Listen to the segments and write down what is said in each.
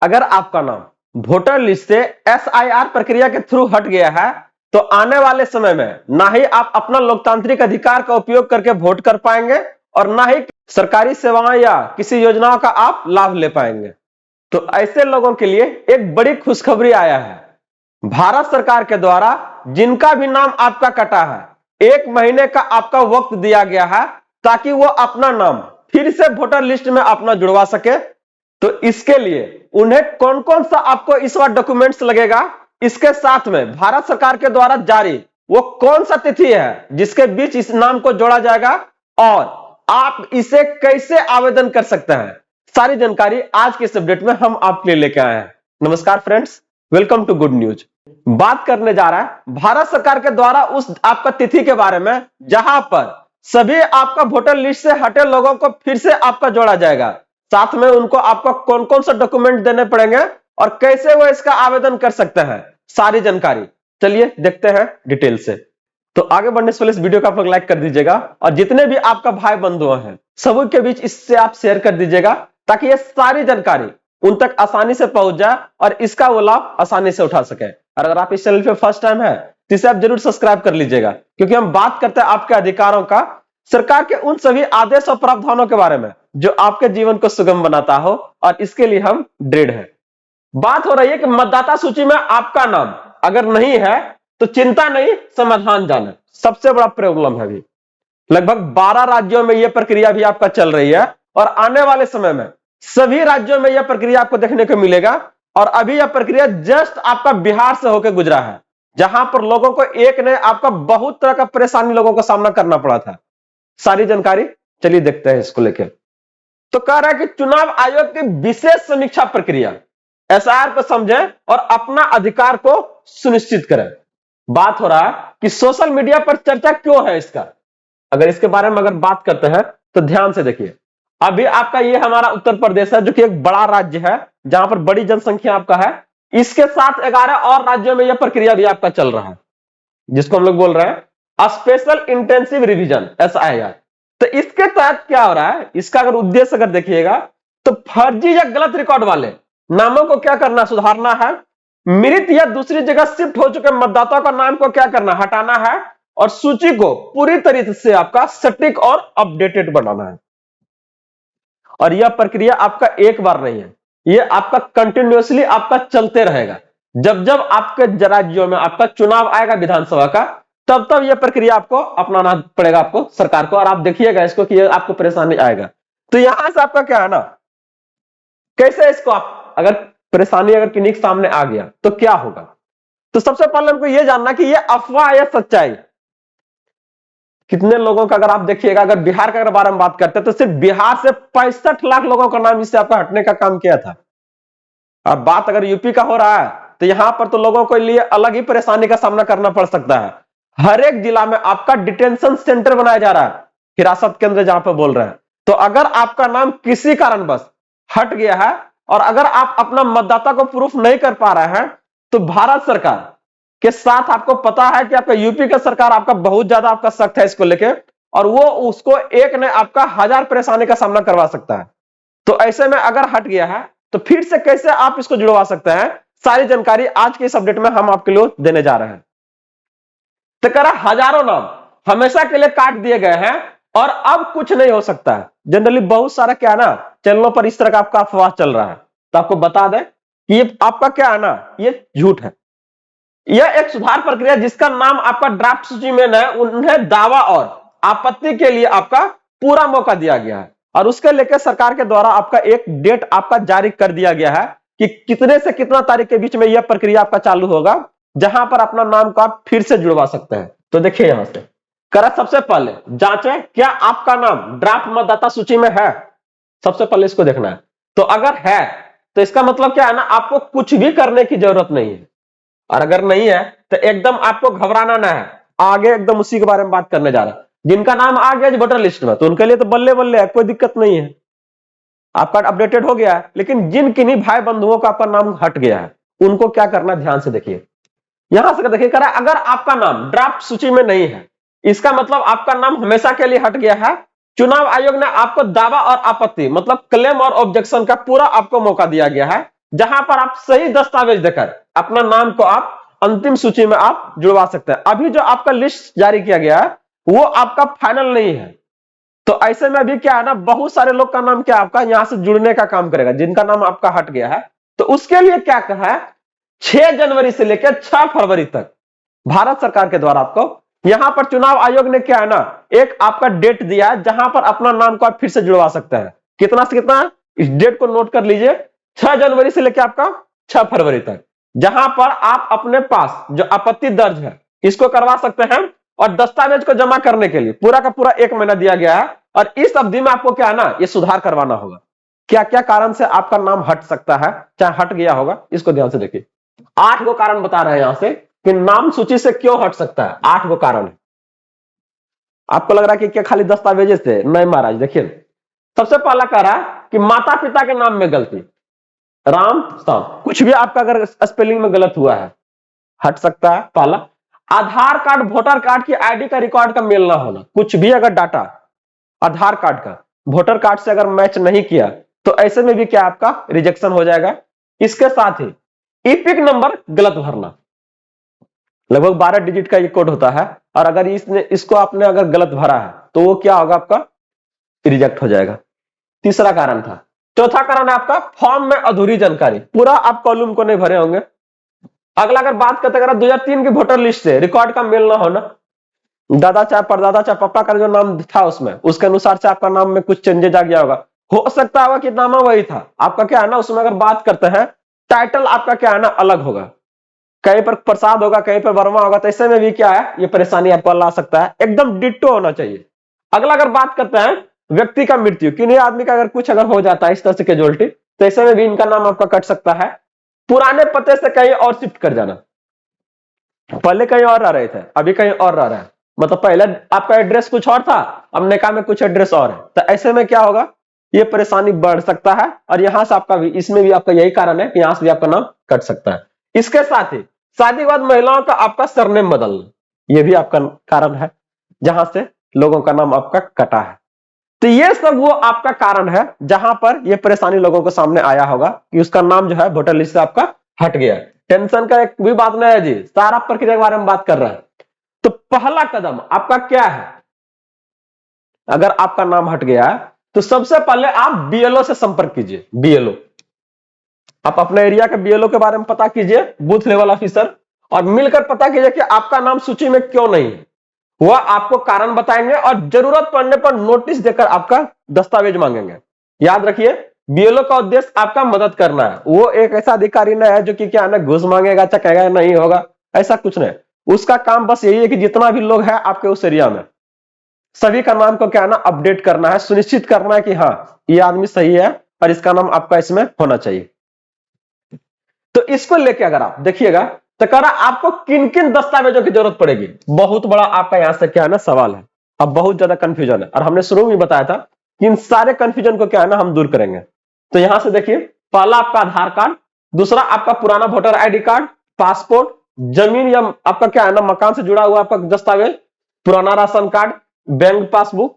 अगर आपका नाम वोटर लिस्ट से एसआईआर प्रक्रिया के थ्रू हट गया है तो आने वाले समय में ना ही आप अपना लोकतांत्रिक अधिकार का उपयोग करके वोट कर पाएंगे और ना ही सरकारी सेवाएं या किसी योजनाओं का आप लाभ ले पाएंगे। तो ऐसे लोगों के लिए एक बड़ी खुशखबरी आया है। भारत सरकार के द्वारा जिनका भी नाम आपका कटा है 1 महीने का आपका वक्त दिया गया है ताकि वो अपना नाम फिर से वोटर लिस्ट में अपना जुड़वा सके। तो इसके लिए उन्हें कौन कौन सा आपको इस बार डॉक्यूमेंट्स लगेगा, इसके साथ में भारत सरकार के द्वारा जारी वो कौन सा तिथि है जिसके बीच इस नाम को जोड़ा जाएगा और आप इसे कैसे आवेदन कर सकते हैं, सारी जानकारी आज के इस अपडेट में हम आपके लिए लेकर आए हैं। नमस्कार friends, welcome to good news. बात करने जा रहा है भारत सरकार के द्वारा उस आपका तिथि के बारे में जहां पर सभी आपका वोटर लिस्ट से हटे लोगों को फिर से आपका जोड़ा जाएगा। साथ में उनको आपको कौन कौन सा डॉक्यूमेंट देने पड़ेंगे और कैसे वो इसका आवेदन कर सकते हैं, सारी जानकारी चलिए देखते हैं डिटेल से। तो आगे बढ़ने से पहले इस वीडियो को आप लोग लाइक कर दीजिएगा और जितने भी आपका भाई बंधु हैं सभी के बीच इससे आप शेयर कर दीजिएगा ताकि ये सारी जानकारी उन तक आसानी से पहुंच जाए और इसका वो लाभ आसानी से उठा सके। और अगर आप इस चैनल पे फर्स्ट टाइम है तो इसे आप जरूर सब्सक्राइब कर लीजिएगा क्योंकि हम बात करते हैं आपके अधिकारों का, सरकार के उन सभी आदेश और प्रावधानों के बारे में जो आपके जीवन को सुगम बनाता हो और इसके लिए हम दृढ़ हैं। बात हो रही है कि मतदाता सूची में आपका नाम अगर नहीं है तो चिंता नहीं, समाधान जाने। सबसे बड़ा प्रॉब्लम है अभी लगभग 12 राज्यों में यह प्रक्रिया भी आपका चल रही है और आने वाले समय में सभी राज्यों में यह प्रक्रिया आपको देखने को मिलेगा। और अभी यह प्रक्रिया जस्ट आपका बिहार से होकर गुजरा है जहां पर लोगों को एक ने आपका बहुत तरह का परेशानी लोगों को सामना करना पड़ा था। सारी जानकारी चलिए देखते हैं इसको लेकर। तो कह रहा है कि चुनाव आयोग की विशेष समीक्षा प्रक्रिया, एसआईआर को समझें और अपना अधिकार को सुनिश्चित करें। बात हो रहा है कि सोशल मीडिया पर चर्चा क्यों है इसका, अगर इसके बारे में अगर बात करते हैं तो ध्यान से देखिए। अभी आपका ये हमारा उत्तर प्रदेश है जो कि एक बड़ा राज्य है जहां पर बड़ी जनसंख्या आपका है। इसके साथ 11 और राज्यों में यह प्रक्रिया भी आपका चल रहा है जिसको हम लोग बोल रहे हैं स्पेशल इंटेंसिव रिवीजन एसआईआर। तो इसके तहत क्या हो रहा है, इसका अगर उद्देश्य अगर देखिएगा तो फर्जी या गलत रिकॉर्ड वाले नामों को क्या करना, सुधारना है। मृत या दूसरी जगह शिफ्ट हो चुके मतदाताओं का नाम को क्या करना, हटाना है और सूची को पूरी तरीके से आपका सटीक और अपडेटेड बनाना है। और यह प्रक्रिया आपका एक बार नहीं है, यह आपका कंटिन्यूअसली आपका चलते रहेगा। जब जब आपके राज्यों में आपका चुनाव आएगा विधानसभा का तब तब यह प्रक्रिया आपको अपनाना पड़ेगा आपको सरकार को। और आप देखिएगा इसको कि यह आपको परेशानी आएगा। तो यहां से आपका क्या है ना, कैसे इसको आप अगर परेशानी अगर किन्हीं के सामने आ गया तो क्या होगा। तो सबसे पहले हमको यह जानना कि यह अफवाह या सच्चाई। कितने लोगों का अगर आप देखिएगा, अगर बिहार का अगर बारे में बात करते हैं तो सिर्फ बिहार से 65 लाख लोगों का नाम इससे आपका हटने का काम किया था। और बात अगर यूपी का हो रहा है तो यहां पर तो लोगों के लिए अलग ही परेशानी का सामना करना पड़ सकता है। हर एक जिला में आपका डिटेंशन सेंटर बनाया जा रहा है, हिरासत केंद्र जहां पर बोल रहे हैं। तो अगर आपका नाम किसी कारणवश हट गया है और अगर आप अपना मतदाता को प्रूफ नहीं कर पा रहे हैं तो भारत सरकार के साथ आपको पता है कि आपका यूपी का सरकार आपका बहुत ज्यादा आपका सख्त है इसको लेके और वो उसको एक ने आपका 1000 परेशानी का सामना करवा सकता है। तो ऐसे में अगर हट गया है तो फिर से कैसे आप इसको जुड़वा सकते हैं, सारी जानकारी आज के इस अपडेट में हम आपके लिए देने जा रहे हैं। तो कह रहा हजारों नाम हमेशा के लिए काट दिए गए हैं और अब कुछ नहीं हो सकता है। जनरली बहुत सारा क्या है ना चैनलों पर इस तरह का आपका अफवाह चल रहा है, तो आपको बता दें कि ये आपका क्या है ना, ये झूठ है। यह एक सुधार प्रक्रिया जिसका नाम आपका ड्राफ्ट सूची में है, उन्हें दावा और आपत्ति के लिए आपका पूरा मौका दिया गया है और उसके लेकर सरकार के द्वारा आपका एक डेट आपका जारी कर दिया गया है कि कितने से कितना तारीख के बीच में यह प्रक्रिया आपका चालू होगा जहां पर अपना नाम को आप फिर से जुड़वा सकते हैं। तो देखिए यहां से करा, सबसे पहले जांचें क्या आपका नाम ड्राफ्ट मतदाता सूची में है। सबसे पहले इसको देखना है। तो अगर है तो इसका मतलब क्या है ना, आपको कुछ भी करने की जरूरत नहीं है। और अगर नहीं है तो एकदम आपको घबराना ना है, आगे एकदम उसी के बारे में बात करने जा रहा है। जिनका नाम आ गया वोटर लिस्ट में तो उनके लिए तो बल्ले बल्ले है, कोई दिक्कत नहीं है, आपका अपडेटेड हो गया है। लेकिन जिन किन्हीं भाई बंधुओं का आपका नाम हट गया है उनको क्या करना, ध्यान से देखिए। यहां से देखिए करा, अगर आपका नाम ड्राफ्ट सूची में नहीं है इसका मतलब आपका नाम हमेशा के लिए हट गया है। चुनाव आयोग ने आपको दावा और आपत्ति मतलब क्लेम और ऑब्जेक्शन का पूरा आपको मौका दिया गया है जहां पर आप सही दस्तावेज देकर अपना नाम को आप अंतिम सूची में आप जुड़वा सकते हैं। अभी जो आपका लिस्ट जारी किया गया है वो आपका फाइनल नहीं है, तो ऐसे में अभी क्या है ना, बहुत सारे लोग का नाम क्या आपका यहां से जुड़ने का काम करेगा, जिनका नाम आपका हट गया है। तो उसके लिए क्या कहा है, 6 जनवरी से लेकर 6 फरवरी तक भारत सरकार के द्वारा आपको यहां पर चुनाव आयोग ने क्या है ना, एक आपका डेट दिया है जहां पर अपना नाम को आप फिर से जुड़वा सकते हैं। कितना से कितना, इस डेट को नोट कर लीजिए, 6 जनवरी से लेकर आपका 6 फरवरी तक, जहां पर आप अपने पास जो आपत्ति दर्ज है इसको करवा सकते हैं। और दस्तावेज को जमा करने के लिए पूरा का पूरा 1 महीना दिया गया है, और इस अवधि में आपको क्या है ना, ये सुधार करवाना होगा। क्या क्या कारण से आपका नाम हट सकता है, चाहे हट गया होगा, इसको ध्यान से देखिए। 8 गो कारण बता रहे हैं यहां से कि नाम सूची से क्यों हट सकता है। 8 गो कारण है। आपको लग रहा है कि क्या खाली दस्तावेज से, नहीं महाराज, देखिए सबसे पहला कह रहा है कि माता पिता के नाम में गलती, राम साम, कुछ भी आपका अगर स्पेलिंग में गलत हुआ है हट सकता है। पहला, आधार कार्ड वोटर कार्ड की आईडी का रिकॉर्ड का मेल ना होना, कुछ भी अगर डाटा आधार कार्ड का वोटर कार्ड से अगर मैच नहीं किया तो ऐसे में भी क्या आपका रिजेक्शन हो जाएगा। इसके साथ ही ईपिक नंबर गलत भरना, लगभग 12 डिजिट का ये कोड होता है, और अगर इसको आपने अगर गलत भरा है तो वो क्या होगा, आपका रिजेक्ट हो जाएगा। तीसरा कारण था। चौथा कारण है आपका फॉर्म में अधूरी जानकारी, पूरा आप कॉलम को नहीं भरे होंगे। अगला अगर बात करते हैं 2003 की वोटर लिस्ट से रिकॉर्ड का मेल ना होना, दादा चाहे परदादा चाहे पापा का जो नाम था उसमें उसके अनुसार से आपका नाम में कुछ चेंजेस आ गया होगा। हो सकता होगा कि नाम वही था, आपका क्या है ना, उसमें अगर बात करते हैं टाइटल आपका क्या है ना अलग होगा, कहीं पर प्रसाद होगा कहीं पर वर्मा होगा, तो ऐसे में भी क्या है ये परेशानी आपको ला सकता है। एकदम डिट्टो होना चाहिए। अगला अगर बात करते हैं व्यक्ति का मृत्यु, किन्हीं आदमी का अगर कुछ अगर हो जाता है इस तरह से कैजुअलिटी, तो ऐसे में भी इनका नाम आपका कट सकता है। पुराने पते से कहीं और शिफ्ट कर जाना, पहले कहीं और रह रहे थे अभी कहीं और रह रहे हैं, मतलब पहले आपका एड्रेस कुछ और था अब निकाह में कुछ एड्रेस और है, तो ऐसे में क्या होगा, ये परेशानी बढ़ सकता है। और यहां से आपका भी, इसमें भी आपका यही कारण है कि यहां से भी आपका नाम कट सकता है। इसके साथ ही शादी के बाद महिलाओं का आपका सरनेम बदलना, यह भी आपका कारण है जहां से लोगों का नाम आपका कटा है। तो ये सब वो आपका कारण है जहां पर ये परेशानी लोगों को सामने आया होगा कि उसका नाम जो है वोटर लिस्ट से आपका हट गया। टेंशन का एक भी बात नहीं है जी, सारा प्रक्रिया के बारे में बात कर रहा है। तो पहला कदम आपका क्या है, अगर आपका नाम हट गया है तो सबसे पहले आप बीएलओ से संपर्क कीजिए। बीएलओ, आप अपने एरिया के बीएलओ के बारे में पता कीजिए, बूथ लेवल ऑफिसर, और मिलकर पता कीजिए कि आपका नाम सूची में क्यों नहीं है। वह आपको कारण बताएंगे और जरूरत पड़ने पर नोटिस देकर आपका दस्तावेज मांगेंगे। याद रखिए, बीएलओ का उद्देश्य आपका मदद करना है, वो एक ऐसा अधिकारी नहीं है जो कि क्या ना घूस मांगेगा, चकेगा, नहीं होगा, ऐसा कुछ नहीं। उसका काम बस यही है कि जितना भी लोग हैं आपके उस एरिया में सभी का नाम को क्या ना अपडेट करना है, सुनिश्चित करना है कि हाँ ये आदमी सही है और इसका नाम आपका इसमें होना चाहिए। तो इसको लेके अगर आप देखिएगा तो कह रहा आपको किन किन दस्तावेजों की जरूरत पड़ेगी, बहुत बड़ा आपका यहां से क्या है ना सवाल है। अब बहुत ज्यादा कंफ्यूजन है और हमने शुरू में बताया था कि इन सारे कंफ्यूजन को क्या है ना हम दूर करेंगे। तो यहां से देखिए, पहला आपका आधार कार्ड, दूसरा आपका पुराना वोटर आईडी कार्ड, पासपोर्ट, जमीन या आपका क्या है ना मकान से जुड़ा हुआ आपका दस्तावेज, पुराना ration card, bank passbook,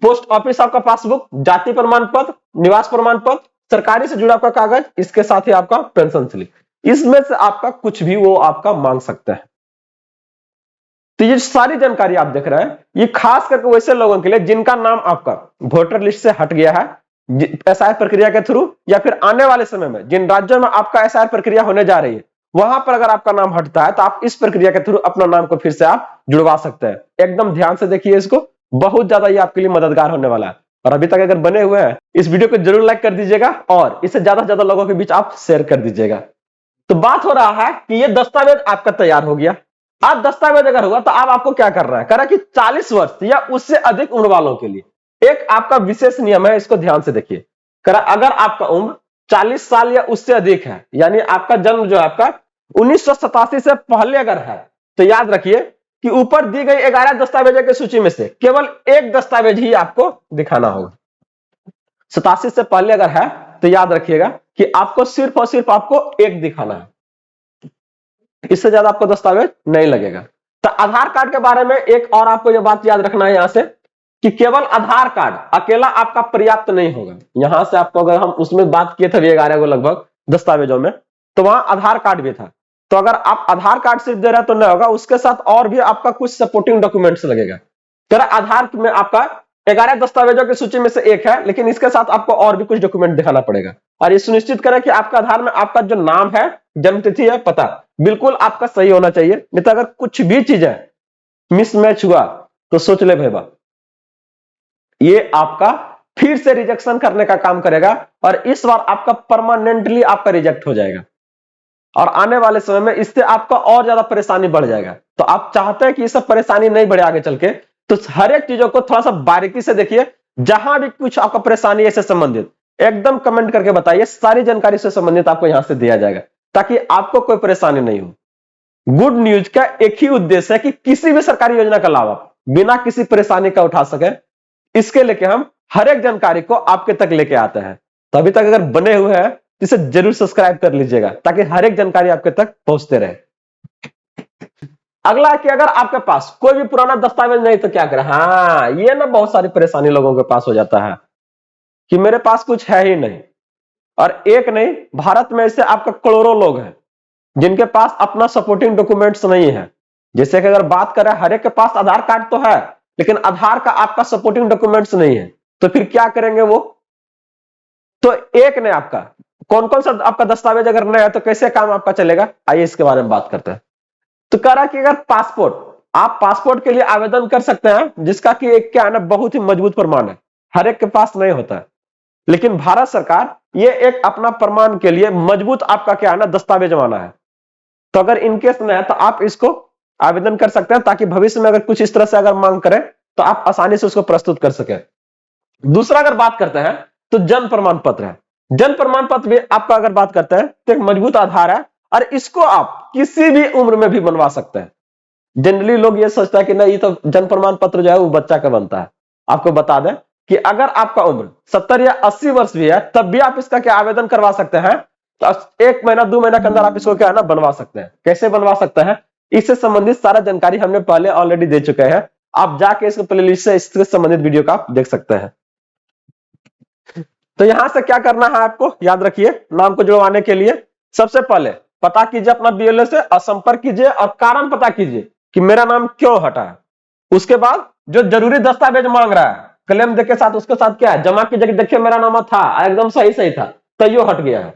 post office आपका पासबुक, जाति प्रमाण पत्र, निवास प्रमाण पत्र, सरकारी से जुड़ा आपका कागज, इसके साथ ही आपका पेंशन स्लिप। इसमें से आपका कुछ भी वो आपका मांग सकता है। तो ये सारी जानकारी आप देख रहे हैं, ये खास करके वैसे लोगों के लिए जिनका नाम आपका वोटर लिस्ट से हट गया है एसआईआर प्रक्रिया के थ्रू, या फिर आने वाले समय में जिन राज्यों में आपका एसआईआर प्रक्रिया होने जा रही है वहां पर अगर आपका नाम हटता है तो आप इस प्रक्रिया के थ्रू अपना नाम को फिर से आप जुड़वा सकते हैं। एकदम ध्यान से देखिए इसको, बहुत ज्यादा ये आपके लिए मददगार होने वाला है। और अभी तक अगर बने हुए हैं इस वीडियो को जरूर लाइक कर दीजिएगा और इसे ज्यादा से ज्यादा लोगों के बीच आप शेयर कर दीजिएगा। तो बात हो रहा है कि ये दस्तावेज आपका तैयार हो गया। अब दस्तावेज अगर हुआ तो अब आपको क्या कर रहा है, कह रहा है कि 40 वर्ष या उससे अधिक उम्र वालों के लिए एक आपका विशेष नियम है, इसको ध्यान से देखिए। कह रहा अगर आपका उम्र 40 साल या उससे अधिक है, यानी आपका जन्म जो है आपका 1987 से पहले अगर है, तो याद रखिए कि ऊपर दी गई 11 दस्तावेजों की सूची में से केवल एक दस्तावेज ही आपको दिखाना होगा। 87 से पहले अगर है तो याद रखिएगा कि आपको सिर्फ और सिर्फ आपको एक दिखाना है, इससे ज्यादा आपको दस्तावेज नहीं लगेगा। तो आधार कार्ड के बारे में एक और आपको यह बात याद रखना है यहां से कि केवल आधार कार्ड अकेला आपका पर्याप्त नहीं होगा। यहां से आपको अगर हम उसमें बात किए थे 11 को लगभग, दस्तावेजों में, तो वहां आधार कार्ड भी था। तो अगर आप आधार कार्ड सिर्फ दे रहे हैं तो नहीं होगा, उसके साथ और भी आपका कुछ सपोर्टिंग डॉक्यूमेंट्स लगेगा। तेरा आधार में आपका 11 दस्तावेजों की सूची में से एक है, लेकिन इसके साथ आपको और भी कुछ डॉक्यूमेंट दिखाना पड़ेगा। और ये सुनिश्चित करें कि आपका आधार में आपका जो नाम है, जन्मतिथि है, पता बिल्कुल आपका सही होना चाहिए। नहीं तो अगर कुछ भी चीजें मिसमैच हुआ तो सोच ले भाई, ये आपका फिर से रिजेक्शन करने का काम करेगा और इस बार आपका परमानेंटली आपका रिजेक्ट हो जाएगा और आने वाले समय में इससे आपका और ज्यादा परेशानी बढ़ जाएगा। तो आप चाहते हैं कि ये सब परेशानी नहीं बढ़े आगे चल के, तो हर एक चीजों को थोड़ा सा बारीकी से देखिए। जहां भी कुछ आपका परेशानी है इससे संबंधित, एकदम कमेंट करके बताइए, सारी जानकारी से संबंधित आपको यहां से दिया जाएगा ताकि आपको कोई परेशानी नहीं हो। गुड न्यूज का एक ही उद्देश्य है कि किसी भी सरकारी योजना का लाभ आप बिना किसी परेशानी का उठा सके। इसके लेके हम हर एक जानकारी को आपके तक लेके आते हैं। तो अभी तक अगर बने हुए हैं तो इसे जरूर सब्सक्राइब कर लीजिएगा ताकि हर एक जानकारी आपके तक पहुंचते रहे। अगला है कि अगर आपके पास कोई भी पुराना दस्तावेज नहीं तो क्या करें। हाँ, ये ना बहुत सारी परेशानी लोगों के पास हो जाता है कि मेरे पास कुछ है ही नहीं। और एक नहीं, भारत में ऐसे आपका करोड़ों लोग हैं जिनके पास अपना सपोर्टिंग डॉक्यूमेंट्स नहीं है। जैसे कि अगर बात करें, हर एक के पास आधार कार्ड तो है लेकिन आधार का आपका सपोर्टिंग डॉक्यूमेंट्स नहीं है, तो फिर क्या करेंगे वो। तो एक ने आपका कौन कौन सा आपका दस्तावेज अगर नहीं है तो कैसे काम आपका चलेगा, आइए इसके बारे में बात करते हैं। तो कह रहा कि अगर पासपोर्ट, आप पासपोर्ट के लिए आवेदन कर सकते हैं जिसका कि एक क्या है ना, बहुत ही मजबूत प्रमाण है, हर एक के पास नहीं होता है। लेकिन भारत सरकार ये एक अपना प्रमाण के लिए मजबूत आपका क्या है ना, दस्तावेज माना है। तो अगर इनकेस में है तो आप इसको आवेदन कर सकते हैं ताकि भविष्य में अगर कुछ इस तरह से अगर मांग करें तो आप आसानी से उसको प्रस्तुत कर सके। दूसरा अगर बात करते हैं तो जन्म प्रमाण पत्र है। जन्म प्रमाण पत्र भी आपका अगर बात करते हैं तो एक मजबूत आधार है और इसको आप किसी भी उम्र में भी बनवा सकते हैं। जनरली लोग ये सोचता है कि नहीं, ये तो जन्म प्रमाण पत्र जो है वो बच्चा का बनता है। आपको बता दें कि अगर आपका उम्र 70 या 80 वर्ष भी है तब भी आप इसका क्या आवेदन करवा सकते हैं। तो 1 महीना 2 महीना के अंदर आप इसको क्या है ना, बनवा सकते हैं। कैसे बनवा सकते हैं, इससे संबंधित सारा जानकारी हमने पहले ऑलरेडी दे चुके हैं। आप जाके इसको प्लेलिस्ट से इससे संबंधित वीडियो का आप देख सकते हैं। तो यहां से क्या करना है आपको याद रखिए, नाम को जुड़वाने के लिए सबसे पहले पता कीजिए अपना बीएलओ से और संपर्क कीजिए और कारण पता कीजिए कि मेरा नाम क्यों हटा है। उसके बाद जो जरूरी दस्तावेज मांग रहा है क्लेम के साथ, उसके साथ क्या है, जमा कीजिए। देखिए मेरा नाम था एकदम सही था तो यो हट गया है।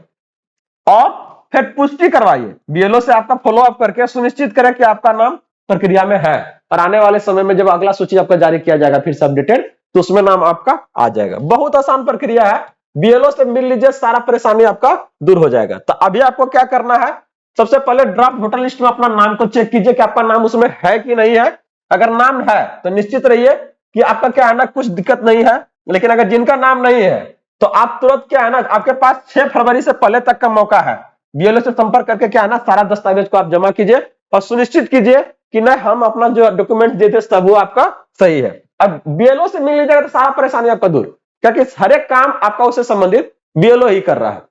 और फिर पुष्टि करवाइए बीएलओ से, आपका फॉलो अप करके सुनिश्चित करें कि आपका नाम प्रक्रिया में है और आने वाले समय में जब अगला सूची आपका जारी किया जाएगा फिर से अपडेटेड, तो उसमें नाम आपका आ जाएगा। बहुत आसान प्रक्रिया है, बीएलओ से मिल लीजिए, सारा परेशानी आपका दूर हो जाएगा। तो अभी आपको क्या करना है, सबसे पहले ड्राफ्ट वोटर लिस्ट में अपना नाम को चेक कीजिए कि आपका नाम उसमें है कि नहीं है। अगर नाम है तो निश्चित रहिए कि आपका क्या है ना, कुछ दिक्कत नहीं है। लेकिन अगर जिनका नाम नहीं है तो आप तुरंत क्या है ना, आपके पास 6 फरवरी से पहले तक का मौका है। बीएलओ से संपर्क करके क्या है ना, सारा दस्तावेज को आप जमा कीजिए और सुनिश्चित कीजिए कि नहीं, हम अपना जो डॉक्यूमेंट देते सब वो आपका सही है। अब बीएलओ से मिल लीजिएगा तो सारा परेशानी आपका दूर, क्योंकि हर एक काम आपका उससे संबंधित बीएलओ ही कर रहा है।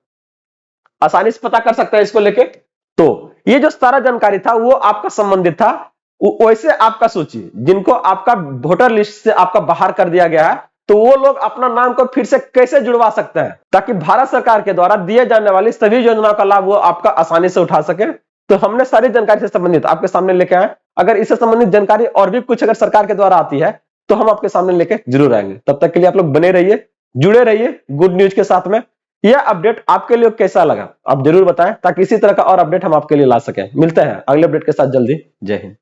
आसानी से पता कर सकते हैं इसको लेके। तो ये जो सारा जानकारी था वो आपका संबंधित था, वैसे आपका सूची जिनको आपका वोटर लिस्ट से आपका बाहर कर दिया गया है, तो वो लोग अपना नाम को फिर से कैसे जुड़वा सकते हैं ताकि भारत सरकार के द्वारा दिए जाने वाली सभी योजनाओं का लाभ वो आपका आसानी से उठा सके। तो हमने सारी जानकारी से संबंधित आपके सामने लेके आए। अगर इससे संबंधित जानकारी और भी कुछ अगर सरकार के द्वारा आती है तो हम आपके सामने लेके जरूर आएंगे। तब तक के लिए आप लोग बने रहिए, जुड़े रहिए गुड न्यूज के साथ में। यह अपडेट आपके लिए कैसा लगा आप जरूर बताएं ताकि इसी तरह का और अपडेट हम आपके लिए ला सकें। मिलते हैं अगले अपडेट के साथ जल्दी। जय हिंद।